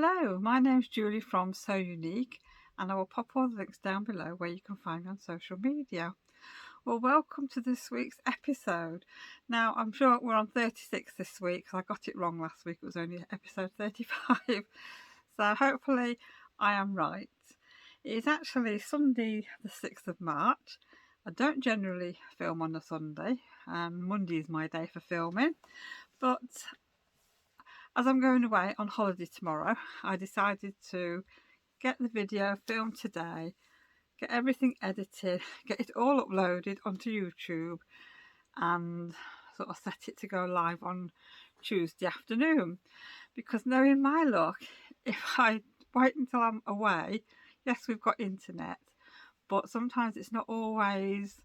Hello, my name's Julie from So Unique, and I will pop all the links down below where you can find me on social media. Well, welcome to this week's episode. Now, I'm sure we're on 36 this week because I got it wrong last week. It was only episode 35. So hopefully I am right. It is actually Sunday the 6th of March. I don't generally film on a Sunday. Monday is my day for filming. But as I'm going away on holiday tomorrow, I decided to get the video filmed today, get everything edited, get it all uploaded onto YouTube and sort of set it to go live on Tuesday afternoon. Because knowing my luck, if I wait until I'm away, yes, we've got internet, but sometimes it's not always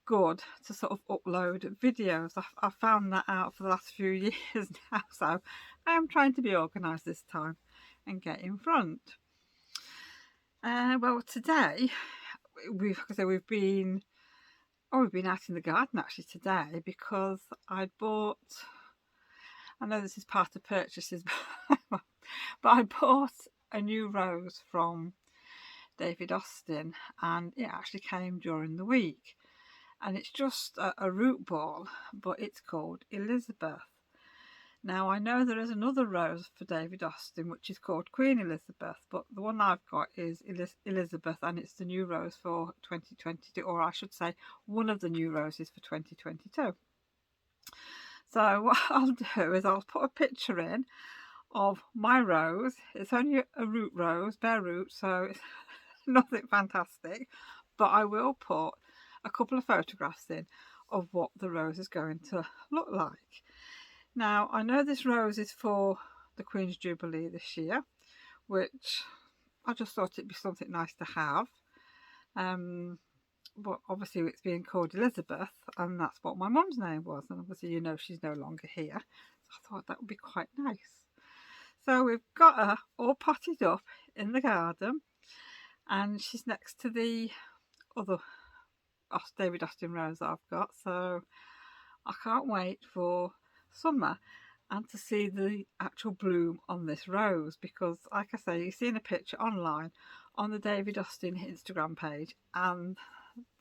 good to sort of upload videos. I've found that out for the last few years now, so I am trying to be organised this time and get in front. Well, today we've been out in the garden actually today because I know this is part of purchases, but I bought a new rose from David Austin, and it actually came during the week. And it's just a root ball, but it's called Elizabeth. Now, I know there is another rose for David Austin which is called Queen Elizabeth, but the one I've got is Elizabeth, and it's the new rose for 2022, or I should say one of the new roses for 2022. So what I'll do is I'll put a picture in of my rose. It's only a root rose, bare root, so it's nothing fantastic, but I will put a couple of photographs in of what the rose is going to look like. Now, I know this rose is for the Queen's Jubilee this year, which I just thought it'd be something nice to have. But obviously it's being called Elizabeth, and that's what my mum's name was, and obviously you know she's no longer here, so I thought that would be quite nice. So we've got her all potted up in the garden, and she's next to the other David Austin rose I've got, so I can't wait for summer and to see the actual bloom on this rose, because like I say, you've seen a picture online on the David Austin Instagram page and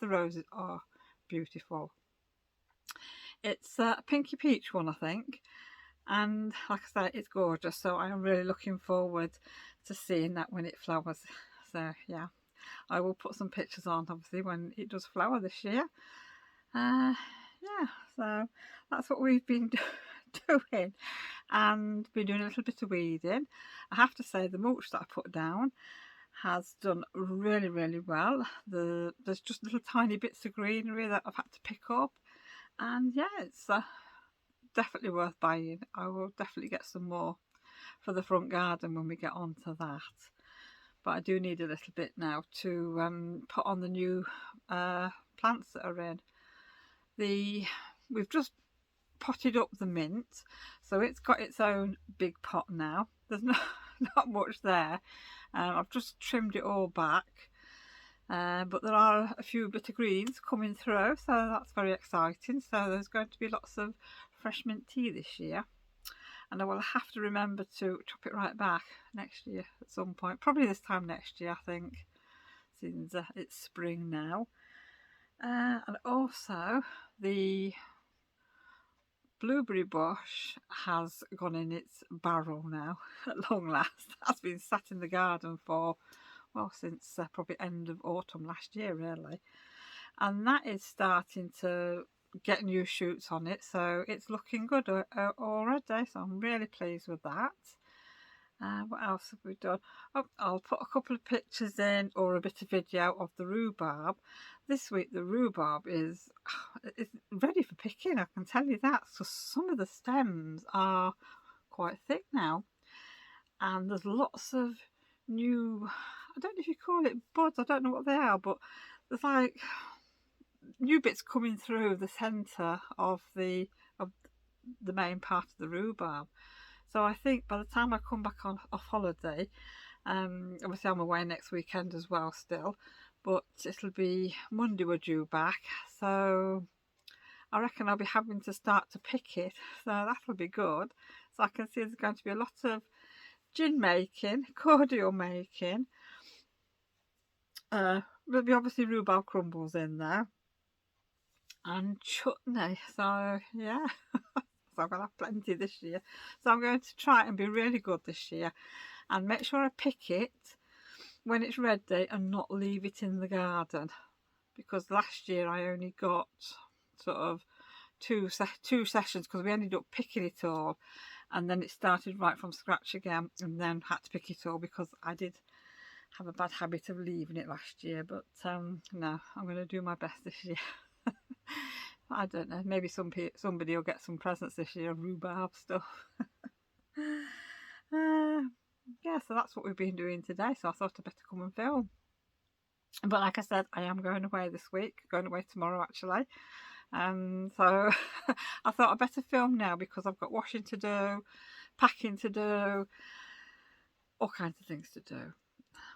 the roses are beautiful. It's a pinky peach one, I think, and like I say, it's gorgeous, so I'm really looking forward to seeing that when it flowers. So yeah, I will put some pictures on obviously when it does flower this year. Yeah, so that's what we've been doing, and been doing a little bit of weeding. I have to say the mulch that I put down has done really, really well. There's just little tiny bits of greenery that I've had to pick up, and yeah, it's definitely worth buying. I will definitely get some more for the front garden when we get on to that. But I do need a little bit now to put on the new plants that are in. We've just potted up the mint, so it's got its own big pot now. There's not much there. I've just trimmed it all back, but there are a few bit of greens coming through, so that's very exciting. So there's going to be lots of fresh mint tea this year, and I will have to remember to chop it right back next year at some point, probably this time next year I think, since it's spring now. And also the blueberry bush has gone in its barrel now at long last. That's been sat in the garden for, well, since probably end of autumn last year really, and that is starting to get new shoots on it, so it's looking good already, so I'm really pleased with that. What else have we done? Oh, I'll put a couple of pictures in or a bit of video of the rhubarb. This week the rhubarb is ready for picking, I can tell you that. So some of the stems are quite thick now, and there's lots of new, I don't know if you call it buds, I don't know what they are, but there's like new bits coming through the centre of the main part of the rhubarb. So I think by the time I come back off holiday, obviously I'm away next weekend as well still, but it'll be Monday we're due back, so I reckon I'll be having to start to pick it, so that'll be good. So I can see there's going to be a lot of gin making, cordial making. There'll be obviously rhubarb crumbles in there, and chutney. So yeah, so I'm gonna have plenty this year. So I'm going to try and be really good this year, and make sure I pick it when it's ready and not leave it in the garden, because last year I only got sort of two sessions, because we ended up picking it all, and then it started right from scratch again, and then had to pick it all because I did have a bad habit of leaving it last year. But no, I'm going to do my best this year. I don't know, maybe somebody will get some presents this year of rhubarb stuff. Yeah, so that's what we've been doing today, so I thought I'd better come and film. But like I said, I am going away this week, going away tomorrow actually. So I thought I'd better film now, because I've got washing to do, packing to do, all kinds of things to do.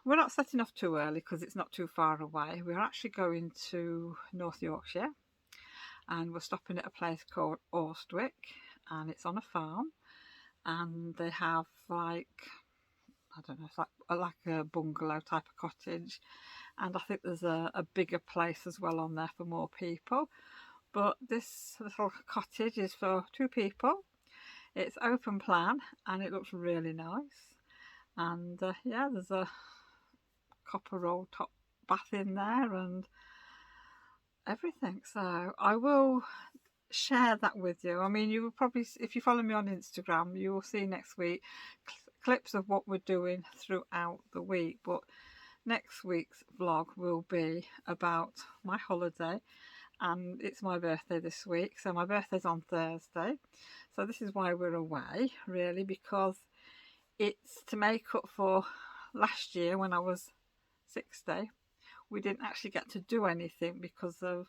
We're not setting off too early because it's not too far away. We're actually going to North Yorkshire, and we're stopping at a place called Orstwick, and it's on a farm, and they have like, I don't know, it's like a bungalow type of cottage, and I think there's a bigger place as well on there for more people. But this little cottage is for 2 people. It's open plan and it looks really nice. And yeah, there's a copper roll top bath in there and everything. So I will share that with you. I mean, you will probably, if you follow me on Instagram, you will see next week clips of what we're doing throughout the week. But next week's vlog will be about my holiday, and it's my birthday this week, so my birthday's on Thursday. So this is why we're away, really, because it's to make up for last year when I was 60. We didn't actually get to do anything because of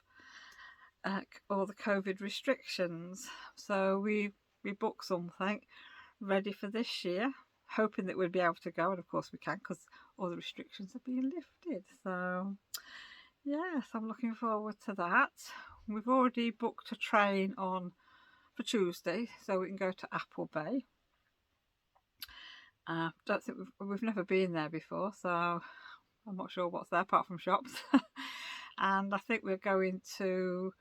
all the COVID restrictions. So we booked something ready for this year, hoping that we'd be able to go, and of course we can, because all the restrictions are being lifted. So yes, I'm looking forward to that. We've already booked a train on for Tuesday, so we can go to Appleby. Don't think we've never been there before, so I'm not sure what's there apart from shops. And I think we're going to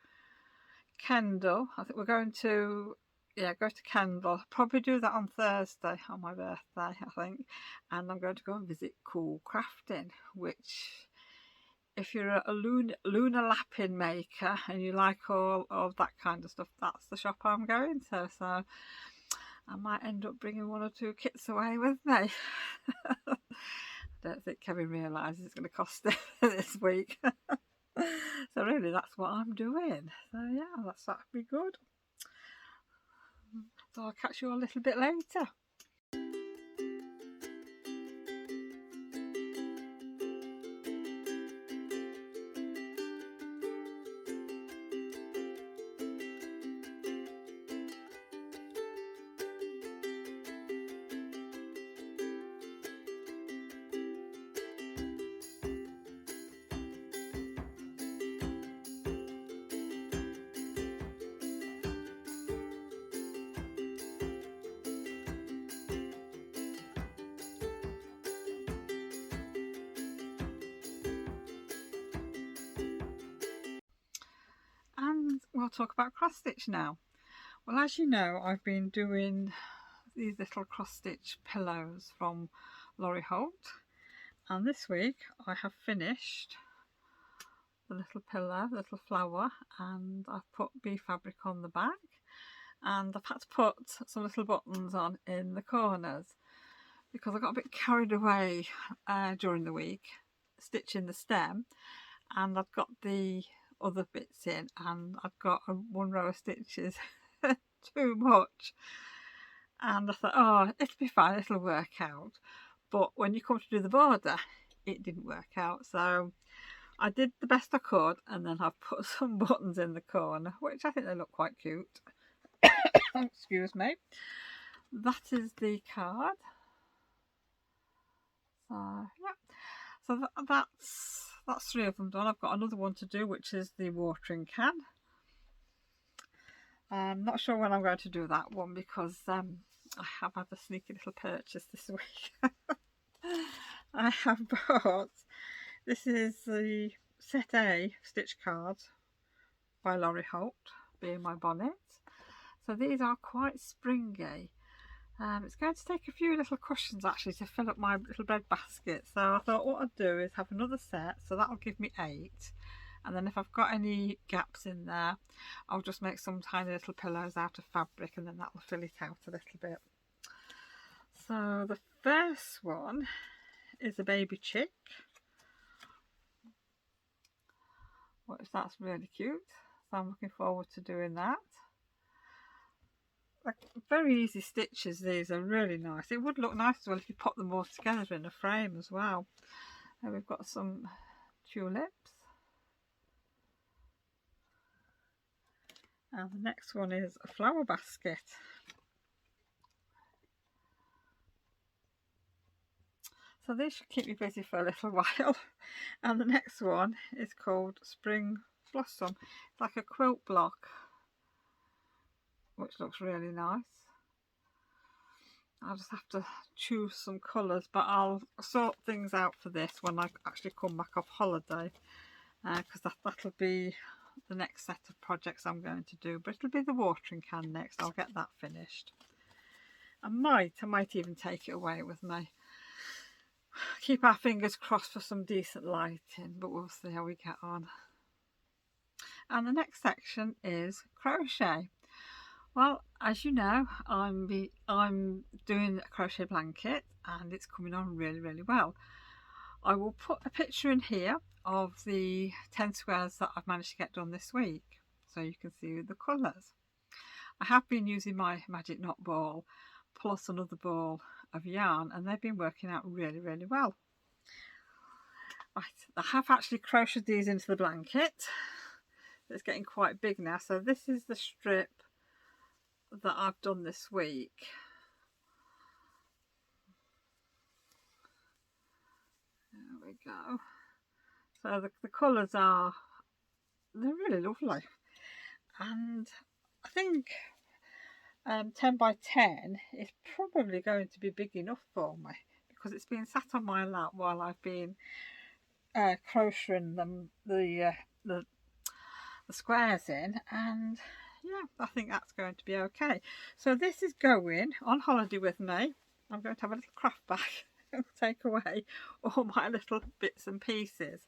Kendal. I think we're going to go to Kendal. Probably do that on Thursday on my birthday, I think. And I'm going to go and visit Cool Crafting, which, if you're a lunar lapping maker and you like all of that kind of stuff, that's the shop I'm going to. So I might end up bringing 1 or 2 kits away with me. I don't think Kevin realises it's going to cost him this week. So really, that's what I'm doing. So yeah, that'll be good. So I'll catch you a little bit later. And we'll talk about cross stitch now. Well, as you know, I've been doing these little cross stitch pillows from Laurie Holt, and this week I have finished the little pillow, the little flower, and I've put bee fabric on the back, and I've had to put some little buttons on in the corners because I got a bit carried away during the week stitching the stem, and I've got the other bits in, and I've got 1 row of stitches too much, and I thought, oh, it'll be fine, it'll work out. But when you come to do the border, it didn't work out. So I did the best I could, and then I've put some buttons in the corner, which I think they look quite cute. Excuse me. That is the card. So yeah, so that's 3 of them done. I've got another one to do, which is the watering can. I'm not sure when I'm going to do that one because I have had a sneaky little purchase this week. I have bought, this is the set A stitch cards by Laurie Holt, being my bonnet. So these are quite springy. It's going to take a few little cushions actually to fill up my little bread basket. So I thought what I'd do is have another set, so that'll give me 8. And then if I've got any gaps in there, I'll just make some tiny little pillows out of fabric, and then that will fill it out a little bit. So the first one is a baby chick, which that's really cute. So I'm looking forward to doing that. Like, very easy stitches, these are really nice. It would look nice as well if you pop them all together in a frame as well. And we've got some tulips. And the next one is a flower basket. So these should keep me busy for a little while. And the next one is called Spring Blossom. It's like a quilt block, which looks really nice. I'll just have to choose some colours, but I'll sort things out for this when I actually come back off holiday, because that'll be the next set of projects I'm going to do. But it'll be the watering can next. I'll get that finished. I might even take it away with me. Keep our fingers crossed for some decent lighting, but we'll see how we get on. And the next section is crochet. Well, as you know, I'm doing a crochet blanket, and it's coming on really, really well. I will put a picture in here of the 10 squares that I've managed to get done this week, so you can see the colours. I have been using my magic knot ball plus another ball of yarn, and they've been working out really, really well. Right, I have actually crocheted these into the blanket. It's getting quite big now, so this is the strip that I've done this week. There we go. So the colours they're really lovely, and I think 10 by 10 is probably going to be big enough for me, because it's been sat on my lap while I've been crocheting the squares in, and yeah, I think that's going to be okay. So this is going on holiday with me. I'm going to have a little craft bag and take away all my little bits and pieces.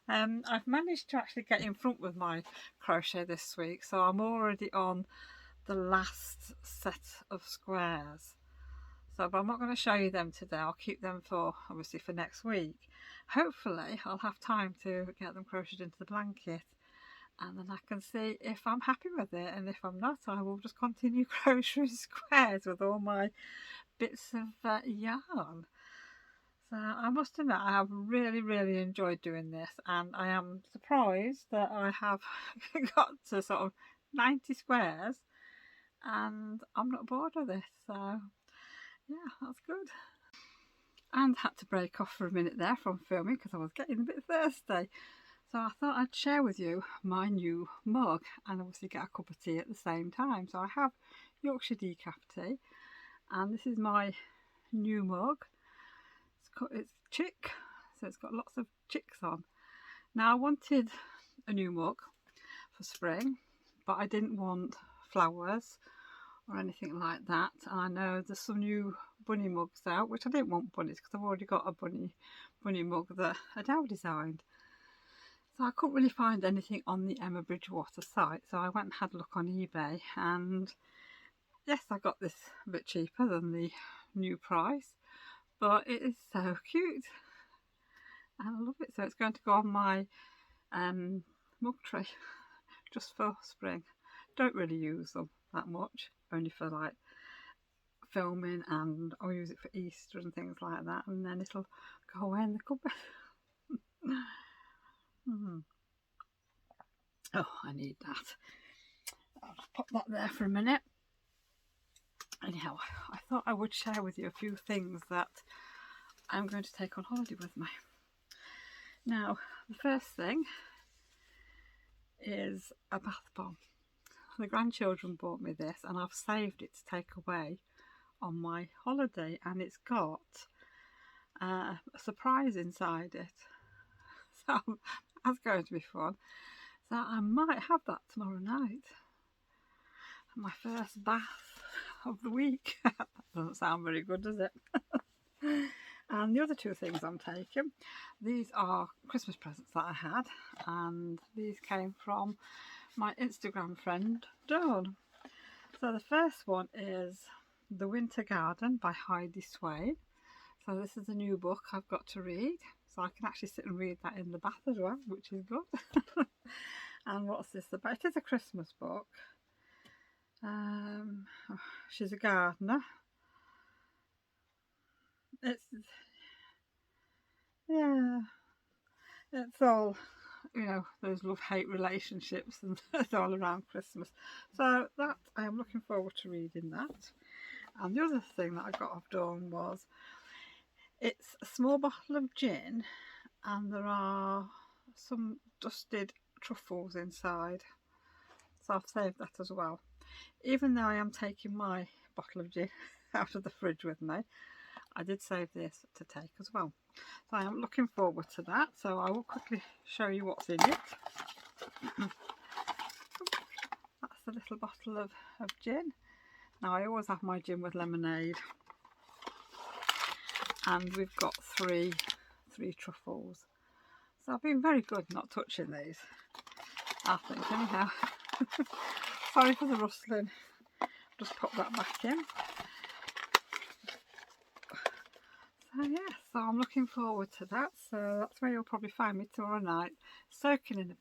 I've managed to actually get in front with my crochet this week, so I'm already on the last set of squares. So, but I'm not going to show you them today. I'll keep them for, obviously, for next week. Hopefully I'll have time to get them crocheted into the blanket, and then I can see if I'm happy with it, and if I'm not, I will just continue crocheting squares with all my bits of yarn. So I must admit, I have really, really enjoyed doing this, and I am surprised that I have got to sort of 90 squares and I'm not bored of this. So yeah, that's good. And had to break off for a minute there from filming because I was getting a bit thirsty. So I thought I'd share with you my new mug, and obviously get a cup of tea at the same time. So I have Yorkshire decaf tea, and this is my new mug. It's chick, so it's got lots of chicks on. Now I wanted a new mug for spring, but I didn't want flowers or anything like that. And I know there's some new bunny mugs out, which I didn't want bunnies because I've already got a bunny mug that Adele designed. So I couldn't really find anything on the Emma Bridgewater site, so I went and had a look on eBay, and yes, I got this a bit cheaper than the new price, but it is so cute and I love it. So it's going to go on my mug tray just for spring. Don't really use them that much, only for like filming, and I'll use it for Easter and things like that, and then it'll go away in the cupboard. Oh, I need that. I'll just pop that there for a minute. Anyhow, I thought I would share with you a few things that I'm going to take on holiday with me. Now, the first thing is a bath bomb. The grandchildren bought me this, and I've saved it to take away on my holiday, and it's got a surprise inside it. So that's going to be fun. So I might have that tomorrow night. My first bath of the week. That doesn't sound very good, does it? And the other two things I'm taking, these are Christmas presents that I had, and these came from my Instagram friend Dawn. So the first one is The Winter Garden by Heidi Suede. So this is a new book I've got to read, so I can actually sit and read that in the bath as well, which is good. And what's this about? It is a Christmas book. She's a gardener. It's all, you know, those love-hate relationships and it's all around Christmas. So that, I am looking forward to reading that. And the other thing that I got off Dawn was, it's a small bottle of gin and there are some dusted truffles inside. So I've saved that as well. Even though I am taking my bottle of gin out of the fridge with me, I did save this to take as well. So I am looking forward to that. So I will quickly show you what's in it. That's a little bottle of gin. Now I always have my gin with lemonade. And we've got three truffles. So I've been very good not touching these, I think, anyhow. Sorry for the rustling. Just put that back in. So yeah, so I'm looking forward to that. So that's where you'll probably find me tomorrow night, soaking in a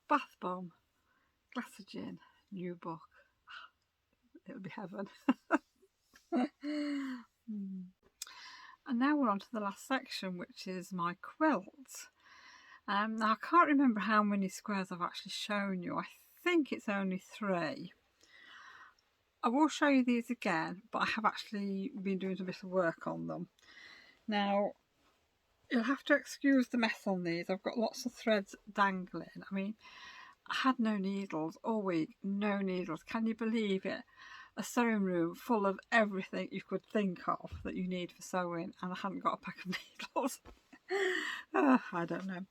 bath bomb, glass of gin, new book. It'll be heaven. And now we're on to the last section, which is my quilt. Now I can't remember how many squares I've actually shown you. I think it's only 3. I will show you these again, but I have actually been doing a bit of work on them. Now, you'll have to excuse the mess on these. I've got lots of threads dangling. I mean, I had no needles all week, no needles. Can you believe it? A sewing room full of everything you could think of that you need for sewing, and I hadn't got a pack of needles. I don't know.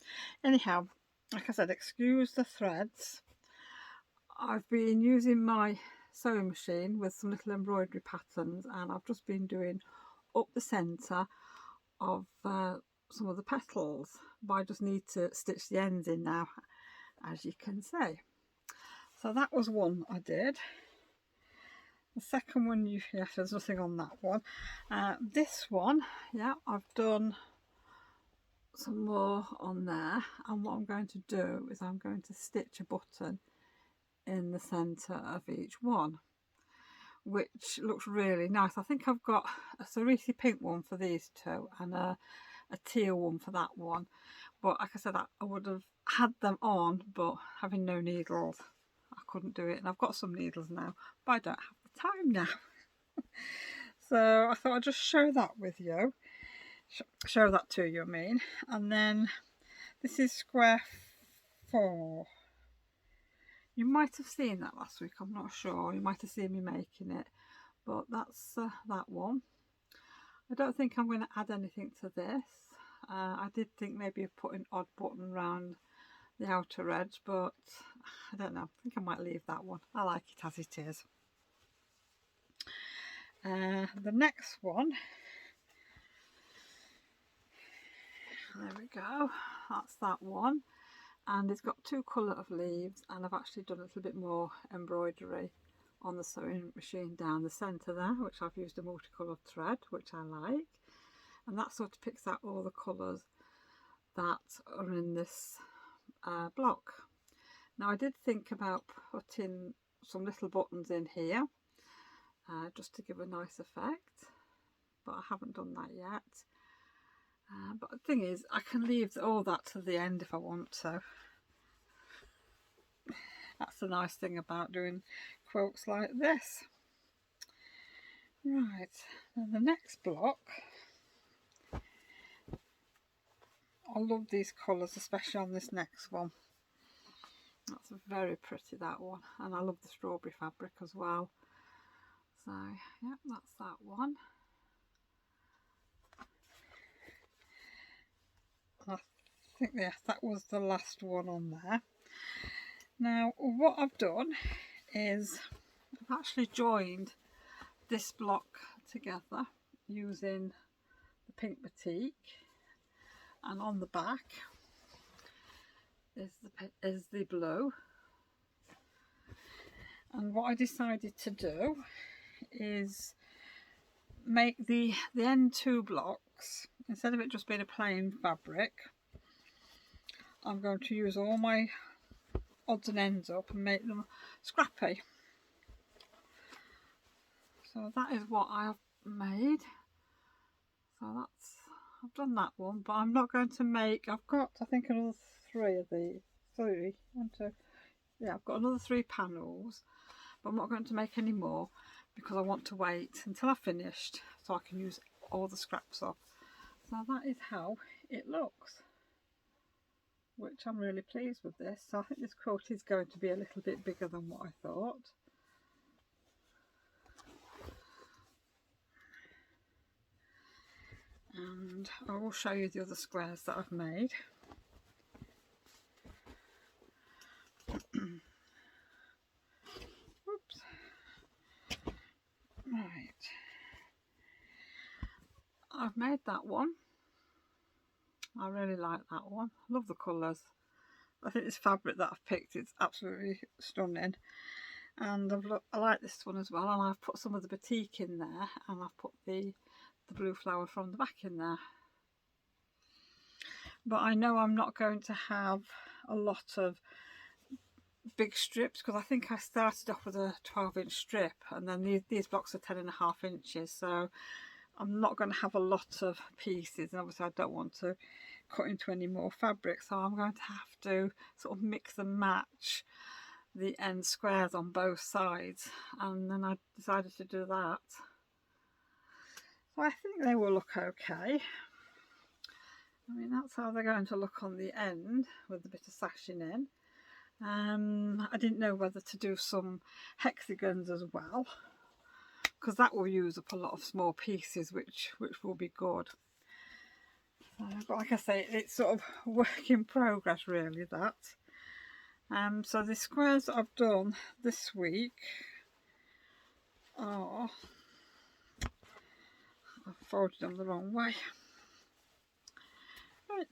Anyhow, like I said, excuse the threads. I've been using my sewing machine with some little embroidery patterns, and I've just been doing up the centre of some of the petals, but I just need to stitch the ends in now, as you can see. So that was one I did. The second one, yes, there's nothing on that one. This one, yeah, I've done some more on there, and what I'm going to do is I'm going to stitch a button in the centre of each one, which looks really nice. I think I've got a cerise pink one for these two and a teal one for that one, but like I said, I would have had them on, but having no needles, I couldn't do it. And I've got some needles now, but I don't have the time now. So I thought I'd just show that with you, show that to you, I mean. And then this is square 4. You might have seen that last week, I'm not sure. You might have seen me making it, but that's that one. I don't think I'm going to add anything to this. I did think maybe of putting an odd button around the outer edge, but I don't know. I think I might leave that one. I like it as it is. The next one, there we go. That's that one. And it's got 2 colour of leaves, and I've actually done a little bit more embroidery on the sewing machine down the centre there, which I've used a multicoloured thread, which I like, and that sort of picks out all the colours that are in this block. Now I did think about putting some little buttons in here just to give a nice effect, but I haven't done that yet. But the thing is, I can leave all that to the end if I want to. That's the nice thing about doing quilts like this. Right, and the next block, I love these colours, especially on this next one. That's very pretty, that one, and I love the strawberry fabric as well. So yeah, that's that one. I think yes, that was the last one on there. Now what I've done is I've actually joined this block together using the pink batik, and on the back is the blue. And what I decided to do is make the end two blocks, instead of it just being a plain fabric, I'm going to use all my odds and ends up and make them scrappy. So that is what I have made. So I've done that one, but I'm not going to make, I've got I think another three of these. Yeah, I've got another 3 panels, but I'm not going to make any more because I want to wait until I've finished so I can use all the scraps up. So that is how it looks, which I'm really pleased with this. So I think this quilt is going to be a little bit bigger than what I thought. And I will show you the other squares that I've made. Oops. Right. I've made that one. I really like that one. I love the colours. I think this fabric that I've picked is absolutely stunning. And I like this one as well. And I've put some of the batik in there, and I've put the blue flower from the back in there. But I know I'm not going to have a lot of big strips because I think I started off with a 12-inch strip, and then these blocks are 10.5 inches, so I'm not going to have a lot of pieces, and obviously I don't want to cut into any more fabric, so I'm going to have to sort of mix and match the end squares on both sides, and then I decided to do that. So I think they will look okay. I mean, that's how they're going to look on the end with a bit of sashing in. I didn't know whether to do some hexagons as well, because that will use up a lot of small pieces, which will be good. But like I say, it's sort of work in progress really, that. So the squares that I've done this week are, I've folded them the wrong way. Right.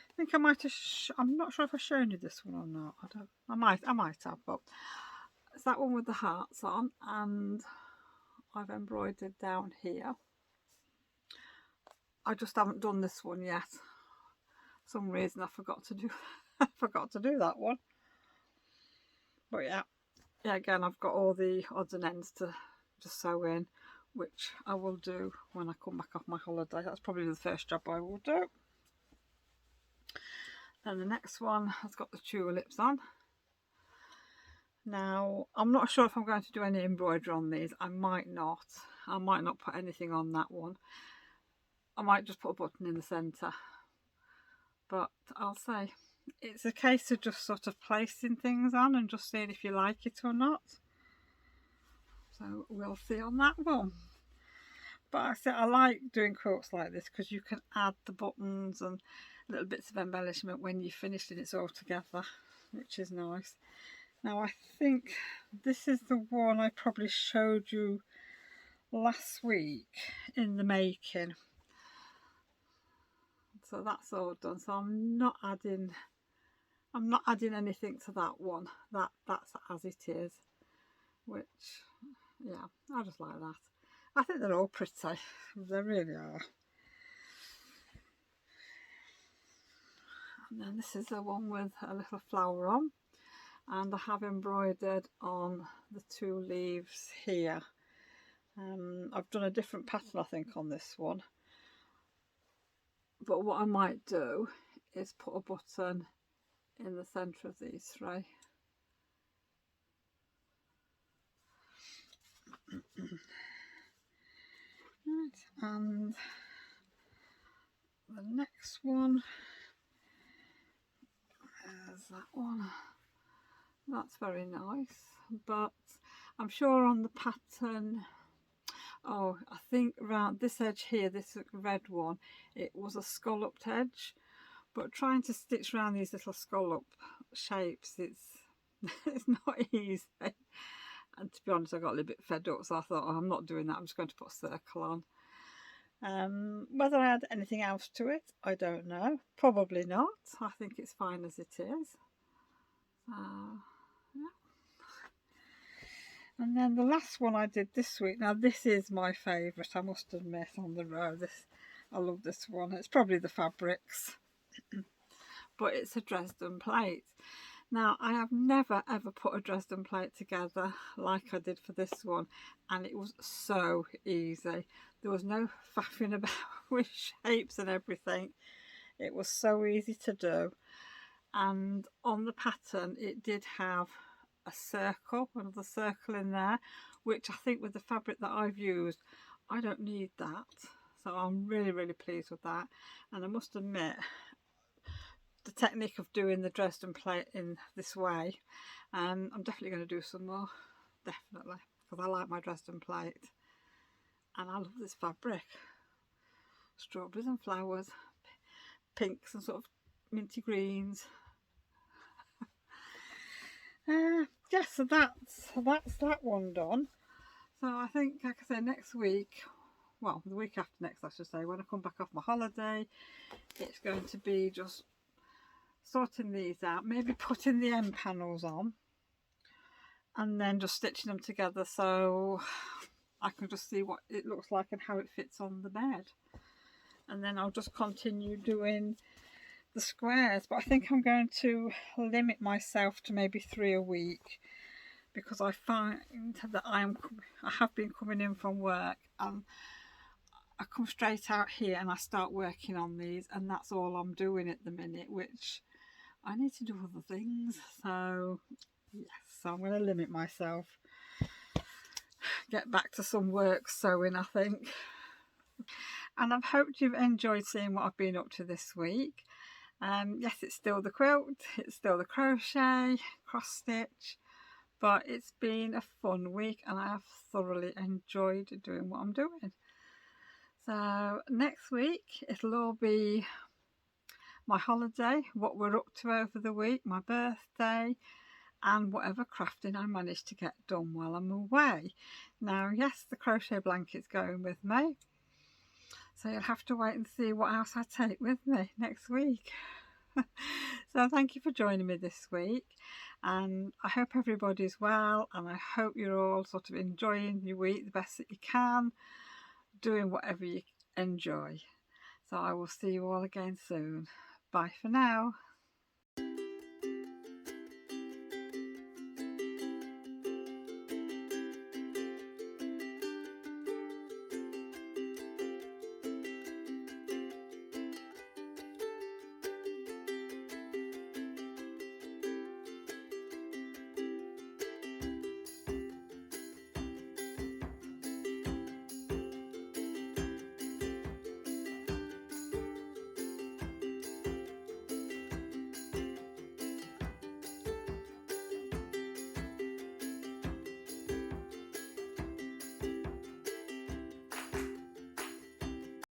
I think I might have, I'm not sure if I've shown you this one or not. I might have, but it's that one with the hearts on, and I've embroidered down here. I just haven't done this one yet. For some reason I forgot to do I forgot to do that one. But yeah, again, I've got all the odds and ends to just sew in, which I will do when I come back off my holiday. That's probably the first job I will do. And the next one has got the tulips on. Now, I'm not sure if I'm going to do any embroidery on these. I might not put anything on that one. I might just put a button in the centre. But I'll say, it's a case of just sort of placing things on and just seeing if you like it or not. So we'll see on that one. But I like doing quilts like this because you can add the buttons and little bits of embellishment when you've finished and it's all together, which is nice. Now I think this is the one I probably showed you last week in the making. So that's all done. So I'm not adding anything to that one. That's as it is. Which, yeah, I just like that. I think they're all pretty. They really are. And then this is the one with a little flower on, and I have embroidered on the 2 leaves here. I've done a different pattern I think on this one, but what I might do is put a button in the centre of these 3. Right, and the next one is that one. That's very nice, but I'm sure on the pattern, oh, I think around this edge here, this red one, it was a scalloped edge. But trying to stitch around these little scallop shapes, it's it's not easy. And to be honest, I got a little bit fed up, so I thought, oh, I'm not doing that. I'm just going to put a circle on. Whether I add anything else to it, I don't know. Probably not. I think it's fine as it is. Yeah. And then the last one I did this week. Now this is my favourite, I must admit, on the row. I love this one. It's probably the fabrics, but it's a Dresden plate. Now, I have never ever put a Dresden plate together like I did for this one, and it was so easy. There was no faffing about with shapes and everything. It was so easy to do. And on the pattern, it did have a circle, another circle in there, which I think with the fabric that I've used, I don't need that. So I'm really, really pleased with that. And I must admit, the technique of doing the Dresden plate in this way, I'm definitely going to do some more, definitely, because I like my Dresden plate and I love this fabric. Strawberries and flowers, pinks and sort of minty greens. Yeah, so that's that one done. So I think, like I say, next week, well, the week after next I should say, when I come back off my holiday, it's going to be just sorting these out, maybe putting the end panels on and then just stitching them together so I can just see what it looks like and how it fits on the bed. And then I'll just continue doing the squares, but I think I'm going to limit myself to maybe 3 a week, because I find that I have been coming in from work and I come straight out here and I start working on these, and that's all I'm doing at the minute, which I need to do other things. So yes, so I'm going to limit myself, get back to some work sewing, I think. And I've hoped you've enjoyed seeing what I've been up to this week. Yes, it's still the quilt, it's still the crochet, cross stitch, but it's been a fun week and I have thoroughly enjoyed doing what I'm doing. So next week it'll all be my holiday, what we're up to over the week, my birthday, and whatever crafting I manage to get done while I'm away. Now, yes, the crochet blanket's going with me, so you'll have to wait and see what else I take with me next week. So thank you for joining me this week, and I hope everybody's well, and I hope you're all sort of enjoying your week the best that you can, doing whatever you enjoy. So I will see you all again soon. Bye for now.